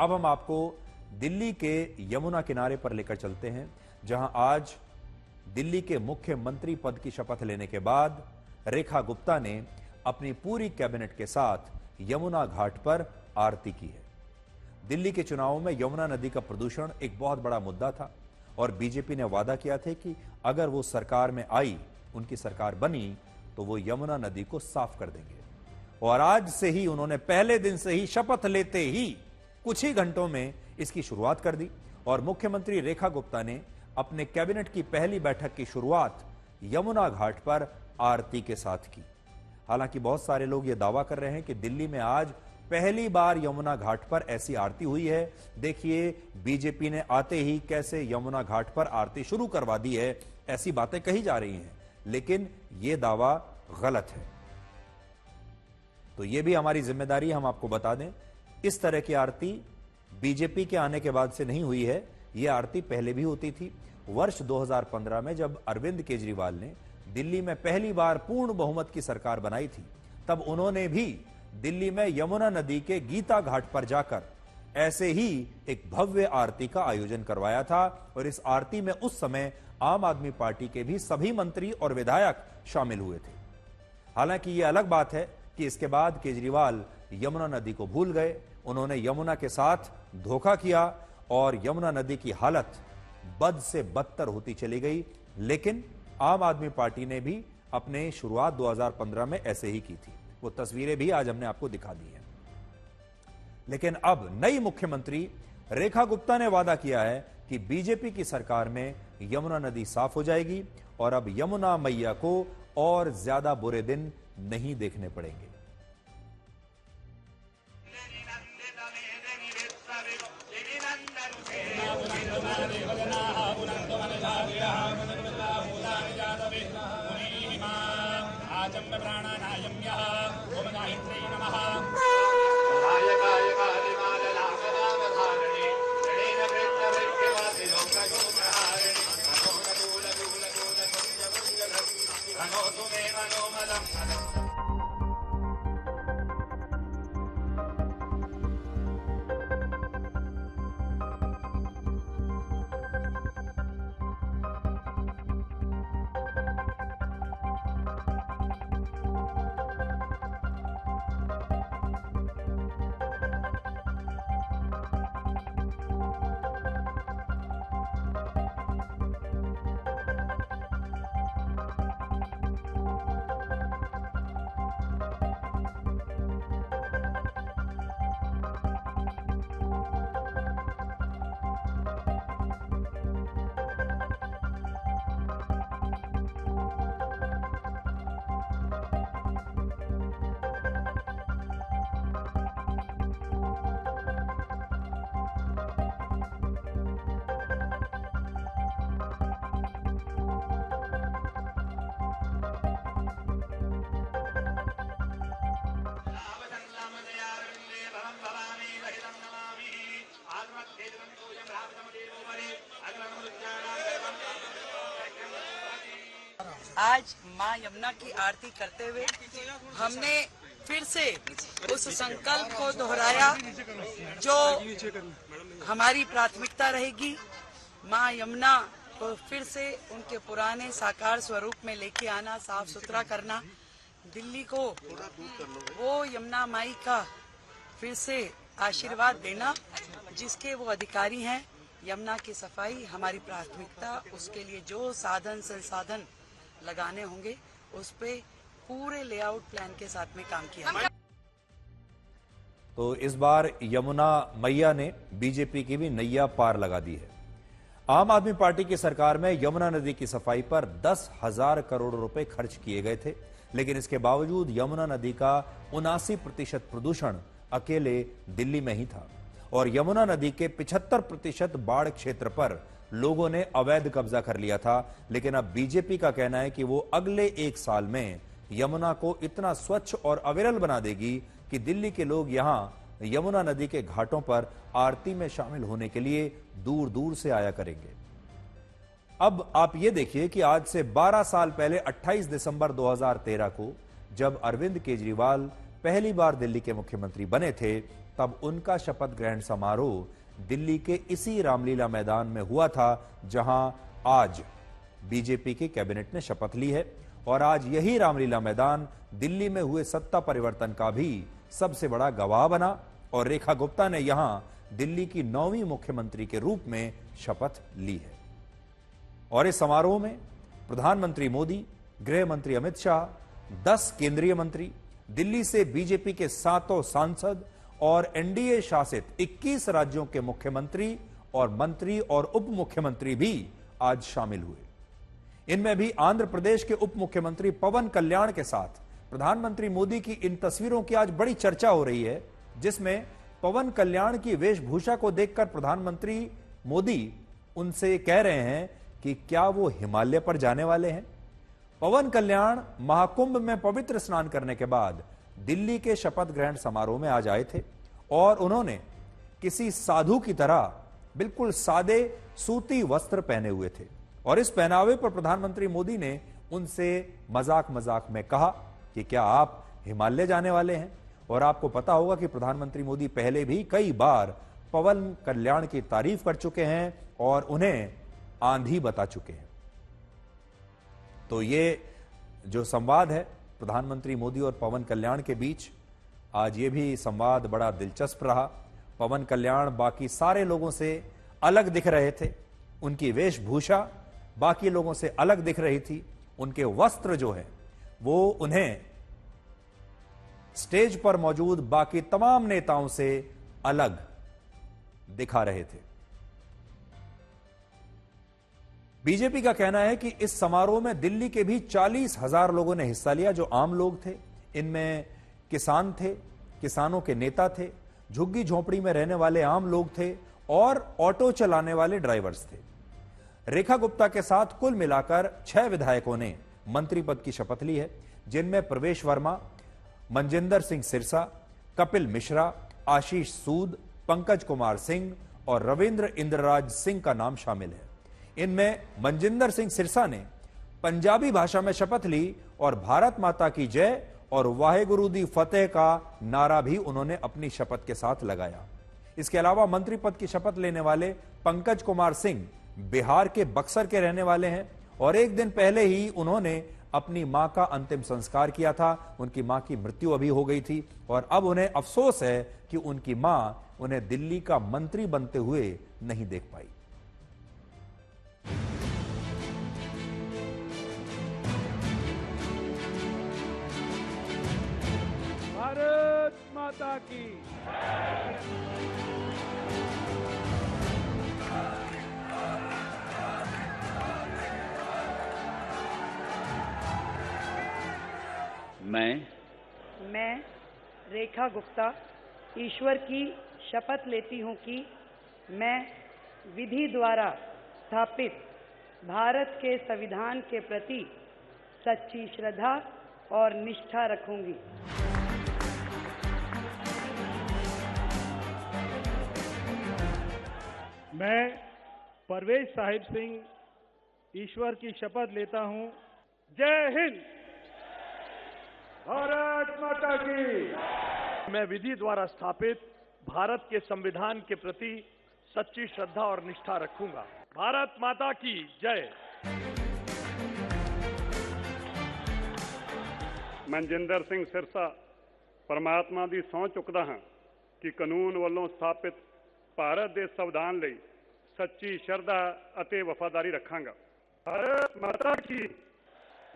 अब हम आपको दिल्ली के यमुना किनारे पर लेकर चलते हैं, जहां आज दिल्ली के मुख्यमंत्री पद की शपथ लेने के बाद रेखा गुप्ता ने अपनी पूरी कैबिनेट के साथ यमुना घाट पर आरती की है। दिल्ली के चुनावों में यमुना नदी का प्रदूषण एक बहुत बड़ा मुद्दा था और बीजेपी ने वादा किया था कि अगर वो सरकार में आई, उनकी सरकार बनी, तो वो यमुना नदी को साफ कर देंगे। और आज से ही उन्होंने पहले दिन से ही शपथ लेते ही कुछ ही घंटों में इसकी शुरुआत कर दी और मुख्यमंत्री रेखा गुप्ता ने अपने कैबिनेट की पहली बैठक की शुरुआत यमुना घाट पर आरती के साथ की। हालांकि बहुत सारे लोग यह दावा कर रहे हैं कि दिल्ली में आज पहली बार यमुना घाट पर ऐसी आरती हुई है। देखिए, बीजेपी ने आते ही कैसे यमुना घाट पर आरती शुरू करवा दी है, ऐसी बातें कही जा रही हैं, लेकिन यह दावा गलत है। तो यह भी हमारी जिम्मेदारी, हम आपको बता दें, इस तरह की आरती बीजेपी के आने के बाद से नहीं हुई है। यह आरती पहले भी होती थी। वर्ष 2015 में जब अरविंद केजरीवाल ने दिल्ली में पहली बार पूर्ण बहुमत की सरकार बनाई थी, तब उन्होंने भी दिल्ली में यमुना नदी के गीता घाट पर जाकर ऐसे ही एक भव्य आरती का आयोजन करवाया था और इस आरती में उस समय आम आदमी पार्टी के भी सभी मंत्री और विधायक शामिल हुए थे। हालांकि यह अलग बात है कि इसके बाद केजरीवाल यमुना नदी को भूल गए। उन्होंने यमुना के साथ धोखा किया और यमुना नदी की हालत बद से बदतर होती चली गई। लेकिन आम आदमी पार्टी ने भी अपने शुरुआत 2015 में ऐसे ही की थी। वो तस्वीरें भी आज हमने आपको दिखा दी हैं। लेकिन अब नई मुख्यमंत्री रेखा गुप्ता ने वादा किया है कि बीजेपी की सरकार में यमुना नदी साफ हो जाएगी और अब यमुना मैया को और ज्यादा बुरे दिन नहीं देखने पड़ेंगे। आज मां यमुना की आरती करते हुए हमने फिर से उस संकल्प को दोहराया जो हमारी प्राथमिकता रहेगी। मां यमुना को फिर से उनके पुराने साकार स्वरूप में लेके आना, साफ सुथरा करना, दिल्ली को वो यमुना माई का फिर से आशीर्वाद देना जिसके वो अधिकारी हैं। यमुना की सफाई हमारी प्राथमिकता, उसके लिए जो साधन संसाधन लगाने होंगे उस पे पूरे लेआउट प्लान के साथ में काम किया। तो इस बार यमुना मैया ने बीजेपी की भी नैया पार लगा दी है। आम आदमी पार्टी की सरकार में यमुना नदी की सफाई पर 10,000 करोड़ रुपए खर्च किए गए थे, लेकिन इसके बावजूद यमुना नदी का 79% प्रदूषण अकेले दिल्ली में ही था और यमुना नदी के 75% बाढ़ क्षेत्र पर लोगों ने अवैध कब्जा कर लिया था। लेकिन अब बीजेपी का कहना है कि वो अगले 1 साल में यमुना को इतना स्वच्छ और अविरल बना देगी कि दिल्ली के लोग यहां यमुना नदी के घाटों पर आरती में शामिल होने के लिए दूर दूर से आया करेंगे। अब आप ये देखिए कि आज से 12 साल पहले 28 दिसंबर 2013 को जब अरविंद केजरीवाल पहली बार दिल्ली के मुख्यमंत्री बने थे, तब उनका शपथ ग्रहण समारोह दिल्ली के इसी रामलीला मैदान में हुआ था, जहां आज बीजेपी की कैबिनेट ने शपथ ली है। और आज यही रामलीला मैदान दिल्ली में हुए सत्ता परिवर्तन का भी सबसे बड़ा गवाह बना और रेखा गुप्ता ने यहां दिल्ली की 9वीं मुख्यमंत्री के रूप में शपथ ली है। और इस समारोह में प्रधानमंत्री मोदी, गृह मंत्री अमित शाह, 10 केंद्रीय मंत्री, दिल्ली से बीजेपी के 7 सांसद और एनडीए शासित 21 राज्यों के मुख्यमंत्री और मंत्री और उप मुख्यमंत्री भी आज शामिल हुए। इनमें भी आंध्र प्रदेश के उप मुख्यमंत्री पवन कल्याण के साथ प्रधानमंत्री मोदी की इन तस्वीरों की आज बड़ी चर्चा हो रही है, जिसमें पवन कल्याण की वेशभूषा को देखकर प्रधानमंत्री मोदी उनसे कह रहे हैं कि क्या वो हिमालय पर जाने वाले हैं। पवन कल्याण महाकुंभ में पवित्र स्नान करने के बाद दिल्ली के शपथ ग्रहण समारोह में आज आए थे और उन्होंने किसी साधु की तरह बिल्कुल सादे सूती वस्त्र पहने हुए थे। और इस पहनावे पर प्रधानमंत्री मोदी ने उनसे मजाक मजाक में कहा कि क्या आप हिमालय जाने वाले हैं। और आपको पता होगा कि प्रधानमंत्री मोदी पहले भी कई बार पवन कल्याण की तारीफ कर चुके हैं और उन्हें आंधी बता चुके हैं। तो ये जो संवाद है प्रधानमंत्री मोदी और पवन कल्याण के बीच, आज ये भी संवाद बड़ा दिलचस्प रहा। पवन कल्याण बाकी सारे लोगों से अलग दिख रहे थे, उनकी वेशभूषा बाकी लोगों से अलग दिख रही थी, उनके वस्त्र जो है वो उन्हें स्टेज पर मौजूद बाकी तमाम नेताओं से अलग दिखा रहे थे। बीजेपी का कहना है कि इस समारोह में दिल्ली के भी 40,000 लोगों ने हिस्सा लिया, जो आम लोग थे। इनमें किसान थे, किसानों के नेता थे, झुग्गी झोंपड़ी में रहने वाले आम लोग थे और ऑटो चलाने वाले ड्राइवर्स थे। रेखा गुप्ता के साथ कुल मिलाकर 6 विधायकों ने मंत्री पद की शपथ ली है, जिनमें प्रवेश वर्मा, मनजिंदर सिंह सिरसा, कपिल मिश्रा, आशीष सूद, पंकज कुमार सिंह और रविंद्र इंद्रराज सिंह का नाम शामिल है। इनमें मनजिंदर सिंह सिरसा ने पंजाबी भाषा में शपथ ली और भारत माता की जय और वाहेगुरु दी फतेह का नारा भी उन्होंने अपनी शपथ के साथ लगाया। इसके अलावा मंत्री पद की शपथ लेने वाले पंकज कुमार सिंह बिहार के बक्सर के रहने वाले हैं और एक दिन पहले ही उन्होंने अपनी मां का अंतिम संस्कार किया था। उनकी मां की मृत्यु अभी हो गई थी और अब उन्हें अफसोस है कि उनकी मां उन्हें दिल्ली का मंत्री बनते हुए नहीं देख पाई। भारत माता की। मैं रेखा गुप्ता ईश्वर की शपथ लेती हूँ कि मैं विधि द्वारा स्थापित भारत के संविधान के प्रति सच्ची श्रद्धा और निष्ठा रखूंगी। मैं परवेज साहिब सिंह ईश्वर की शपथ लेता हूँ। जय हिंद। भारत माता की। मैं विधि द्वारा स्थापित भारत के संविधान के प्रति सच्ची श्रद्धा और निष्ठा रखूंगा। भारत माता की जय। मनजिंदर सिंह सिरसा परमात्मा ਦੀ ਸਹੁੰ ਚੁੱਕਦਾ ਹਾਂ ਕਿ ਕਾਨੂੰਨ ਵੱਲੋਂ ਸਥਾਪਿਤ ਭਾਰਤ ਦੇ ਸੰਵਿਧਾਨ ਲਈ ਸੱਚੀ ਸ਼ਰਧਾ ਅਤੇ ਵਫਾਦਾਰੀ ਰੱਖਾਂਗਾ। ਭਾਰਤ ਮਾਤਾ ਕੀ।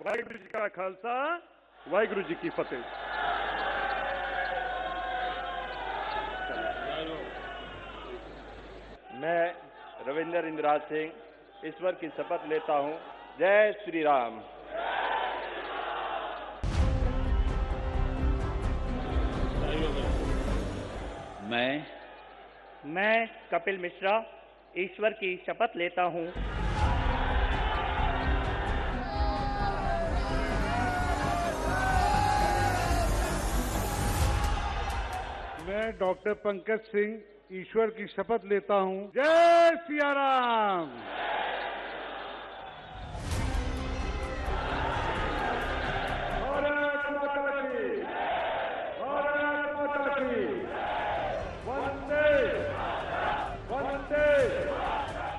ਵਾਹਿਗੁਰੂ ਜੀ ਕਾ ਖਾਲਸਾ, ਵਾਹਿਗੁਰੂ ਜੀ ਕੀ ਫਤਿਹ। मैं रविंद्र इंद्रराज सिंह ईश्वर की शपथ लेता हूं। जय श्री राम। मैं कपिल मिश्रा ईश्वर की शपथ लेता हूं। मैं डॉक्टर पंकज सिंह ईश्वर की शपथ लेता हूँ। जय सिया राम।